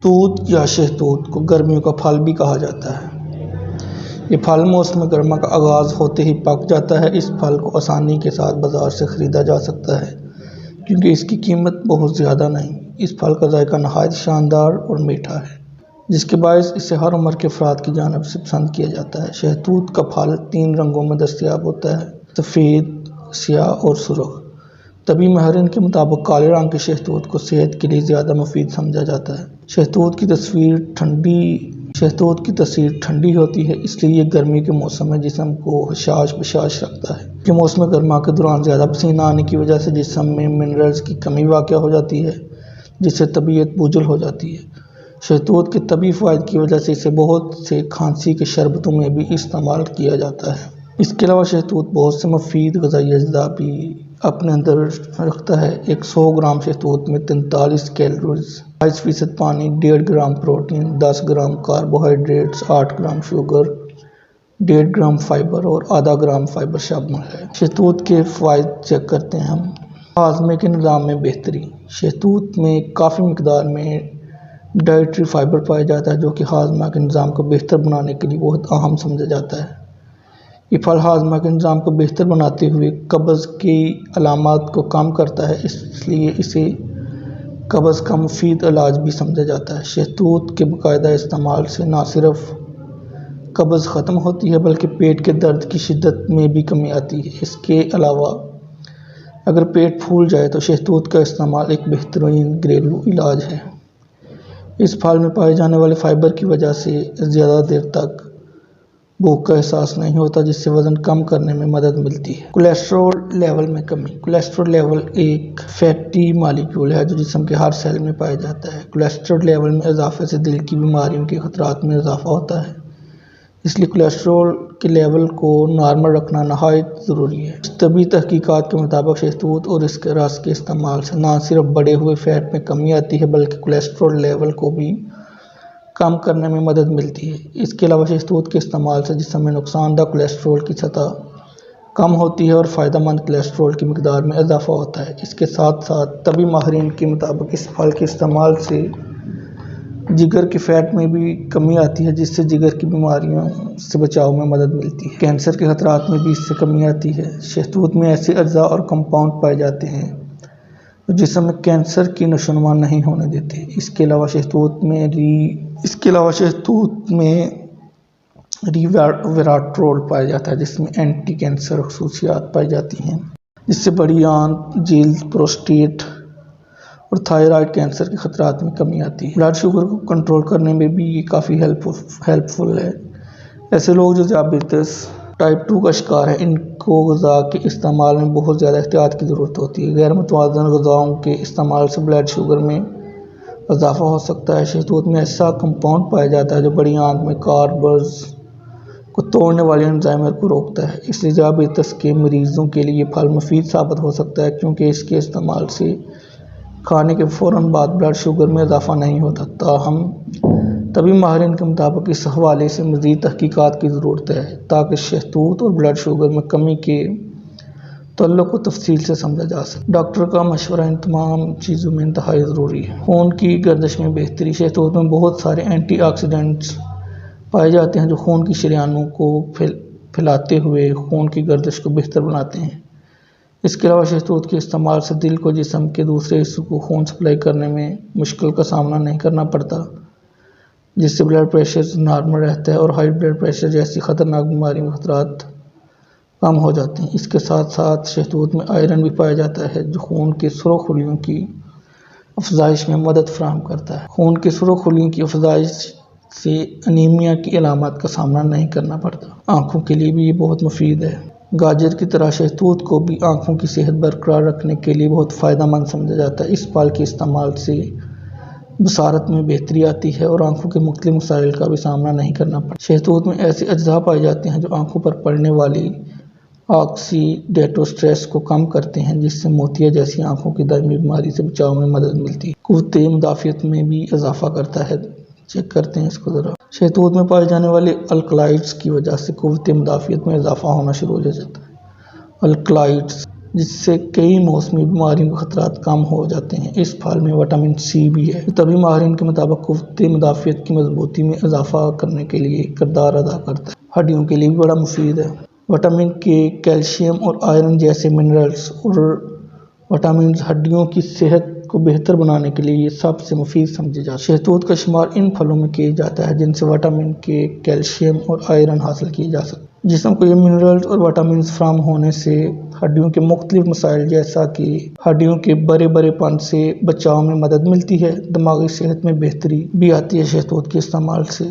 توت یا شہتوت کو گرمیوں کا پھل بھی کہا جاتا ہے۔ یہ پھل موسم گرما کا آغاز ہوتے ہی پک جاتا ہے۔ اس پھل کو آسانی کے ساتھ بازار سے خریدا جا سکتا ہے کیونکہ اس کی قیمت بہت زیادہ نہیں۔ اس پھل کا ذائقہ نہایت شاندار اور میٹھا ہے، جس کے باعث اسے ہر عمر کے افراد کی جانب سے پسند کیا جاتا ہے۔ شہتوت کا پھل 3 رنگوں میں دستیاب ہوتا ہے: سفید، سیاہ اور سرخ۔ طبی ماہرین کے مطابق کالے رنگ کے شہتوت کو صحت کے لیے زیادہ مفید سمجھا جاتا ہے۔ شہتوت کی تاثیر ٹھنڈی ہوتی ہے، اس لیے یہ گرمی کے موسم میں جسم کو حشاش بشاش رکھتا ہے۔ کہ موسم گرما کے دوران زیادہ پسینہ آنے کی وجہ سے جسم میں منرلز کی کمی واقع ہو جاتی ہے، جس سے طبیعت بوجھل ہو جاتی ہے۔ شہتوت کے طبی فوائد کی وجہ سے اسے بہت سے کھانسی کے شربتوں میں بھی استعمال کیا جاتا ہے۔ اس کے علاوہ شہتوت بہت سے مفید غذائی اجزاء بھی اپنے اندر رکھتا ہے۔ 100 گرام شہتوت میں 43 کیلوریز، 22% پانی، 1.5 gram protein, 10 gram carbohydrates, 8 gram sugar, 1.5 gram fibre اور آدھا گرام فائبر شامل ہے۔ شہتوت کے فوائد چیک کرتے ہیں ہم۔ ہاضمے کے نظام میں بہتری۔ شہتوت میں کافی مقدار میں ڈائٹری فائبر پایا جاتا ہے، جو کہ ہاضمہ کے نظام کو بہتر بنانے کے لیے بہت اہم سمجھا جاتا ہے۔ یہ پھل ہاضمہ کے نظام کو بہتر بناتے ہوئے قبض کی علامات کو کم کرتا ہے، اس لیے اسے قبض کا مفید علاج بھی سمجھا جاتا ہے۔ شہتوت کے باقاعدہ استعمال سے نہ صرف قبض ختم ہوتی ہے بلکہ پیٹ کے درد کی شدت میں بھی کمی آتی ہے۔ اس کے علاوہ اگر پیٹ پھول جائے تو شہتوت کا استعمال ایک بہترین گھریلو علاج ہے۔ اس پھل میں پائے جانے والے فائبر کی وجہ سے زیادہ دیر تک بھوک کا احساس نہیں ہوتا، جس سے وزن کم کرنے میں مدد ملتی ہے۔ کولیسٹرول لیول میں کمی۔ کولیسٹرول لیول ایک فیٹی مالیکیول ہے جو جسم کے ہر سیل میں پایا جاتا ہے۔ کولیسٹرول لیول میں اضافے سے دل کی بیماریوں کے خطرات میں اضافہ ہوتا ہے، اس لیے کولیسٹرول کے لیول کو نارمل رکھنا نہایت ضروری ہے۔ طبی تحقیقات کے مطابق شہتوت اور اس کے رس کے استعمال سے نہ صرف بڑھے ہوئے فیٹ میں کمی آتی ہے بلکہ کولیسٹرول لیول کو بھی کم کرنے میں مدد ملتی ہے۔ اس کے علاوہ شہتوت کے استعمال سے جسم میں نقصان دہ کولیسٹرول کی سطح کم ہوتی ہے اور فائدہ مند کولیسٹرول کی مقدار میں اضافہ ہوتا ہے۔ اس کے ساتھ ساتھ طبی ماہرین کے مطابق اس پھل کے استعمال سے جگر کے فیٹ میں بھی کمی آتی ہے، جس سے جگر کی بیماریوں سے بچاؤ میں مدد ملتی ہے۔ کینسر کے خطرات میں بھی اس سے کمی آتی ہے۔ شہتوت میں ایسے اجزاء اور کمپاؤنڈ پائے جاتے ہیں جو جسم میں کینسر کی نشوونما نہیں ہونے دیتے۔ اس کے علاوہ شہتوت میں ریویراٹرول پایا جاتا ہے، جس میں اینٹی کینسر خصوصیات پائی جاتی ہیں، جس سے بڑی آنت، جلد، پروسٹیٹ اور تھائرائیڈ کینسر کے خطرات میں کمی آتی ہے۔ بلڈ شوگر کو کنٹرول کرنے میں بھی یہ کافی ہیلپ فل ہے۔ ایسے لوگ جو ذیابیطس ٹائپ 2 کا شکار ہیں، ان کو غذا کے استعمال میں بہت زیادہ احتیاط کی ضرورت ہوتی ہے۔ غیر متوازن غذاؤں کے استعمال سے بلڈ شوگر میں اضافہ ہو سکتا ہے۔ شہتوت میں ایسا کمپاؤنڈ پایا جاتا ہے جو بڑی آنت میں کاربز کو توڑنے والے انزائم کو روکتا ہے، اس لیے ذیابیطس کے مریضوں کے لیے یہ پھل مفید ثابت ہو سکتا ہے کیونکہ اس کے استعمال سے کھانے کے فوراً بعد بلڈ شوگر میں اضافہ نہیں ہوتا۔ تاہم طبی ماہرین کے مطابق اس حوالے سے مزید تحقیقات کی ضرورت ہے تاکہ شہتوت اور بلڈ شوگر میں کمی کے تعلق کو تفصیل سے سمجھا جا سکے۔ ڈاکٹر کا مشورہ ان تمام چیزوں میں انتہائی ضروری ہے۔ خون کی گردش میں بہتری۔ شہتوت میں بہت سارے اینٹی آکسیڈنٹس پائے جاتے ہیں جو خون کی شریانوں کو پھیلاتے ہوئے خون کی گردش کو بہتر بناتے ہیں۔ اس کے علاوہ شہتوت کے استعمال سے دل کو جسم کے دوسرے حصوں کو خون سپلائی کرنے میں مشکل کا سامنا نہیں کرنا پڑتا، جس سے بلڈ پریشر نارمل رہتا ہے اور ہائی بلڈ پریشر جیسی خطرناک بیماریوں کے خطرات کم ہو جاتے ہیں۔ اس کے ساتھ ساتھ شہتوت میں آئرن بھی پایا جاتا ہے جو خون کے سرخ خلیوں کی افزائش میں مدد فراہم کرتا ہے۔ خون کے سرخ خلیوں کی افزائش سے انیمیا کی علامات کا سامنا نہیں کرنا پڑتا۔ آنکھوں کے لیے بھی یہ بہت مفید ہے۔ گاجر کی طرح شہتوت کو بھی آنکھوں کی صحت برقرار رکھنے کے لیے بہت فائدہ مند سمجھا جاتا ہے۔ اس پھل کے استعمال سے بصارت میں بہتری آتی ہے اور آنکھوں کے مختلف مسائل کا بھی سامنا نہیں کرنا پڑتا۔ شہتوت میں ایسے اجزاء پائے جاتے ہیں جو آنکھوں پر پڑنے والی آکسیڈیٹو سٹریس کو کم کرتے ہیں، جس سے موتیا جیسی آنکھوں کی دائمی بیماری سے بچاؤ میں مدد ملتی ہے۔ قوت مدافعت میں بھی اضافہ کرتا ہے۔ چیک کرتے ہیں اس کو ذرا۔ شہتوت میں پائے جانے والے الکلائڈز کی وجہ سے قوت مدافعت میں اضافہ ہونا شروع ہو جاتا ہے۔ الکلائڈز جس سے کئی موسمی بیماریوں کے خطرات کم ہو جاتے ہیں۔ اس پھل میں وٹامن سی بھی ہے، طبی ماہرین کے مطابق قوت مدافعت کی مضبوطی میں اضافہ کرنے کے لیے کردار ادا کرتا ہے۔ ہڈیوں کے لیے بھی بڑا مفید ہے۔ وٹامن کے، کیلشیم اور آئرن جیسے منرلز اور وٹامنز ہڈیوں کی صحت کو بہتر بنانے کے لیے یہ سب سے مفید سمجھے جاتے ہیں۔ شہتوت کا شمار ان پھلوں میں کیا جاتا ہے جن سے وٹامن کے، کیلشیم اور آئرن حاصل کیے جا سکتے ہیں۔ جسم کو یہ منرلز اور وٹامنز فراہم ہونے سے ہڈیوں کے مختلف مسائل جیسا کہ ہڈیوں کے بڑے پن سے بچاؤ میں مدد ملتی ہے۔ دماغی صحت میں بہتری بھی آتی ہے شہتوت کے استعمال سے۔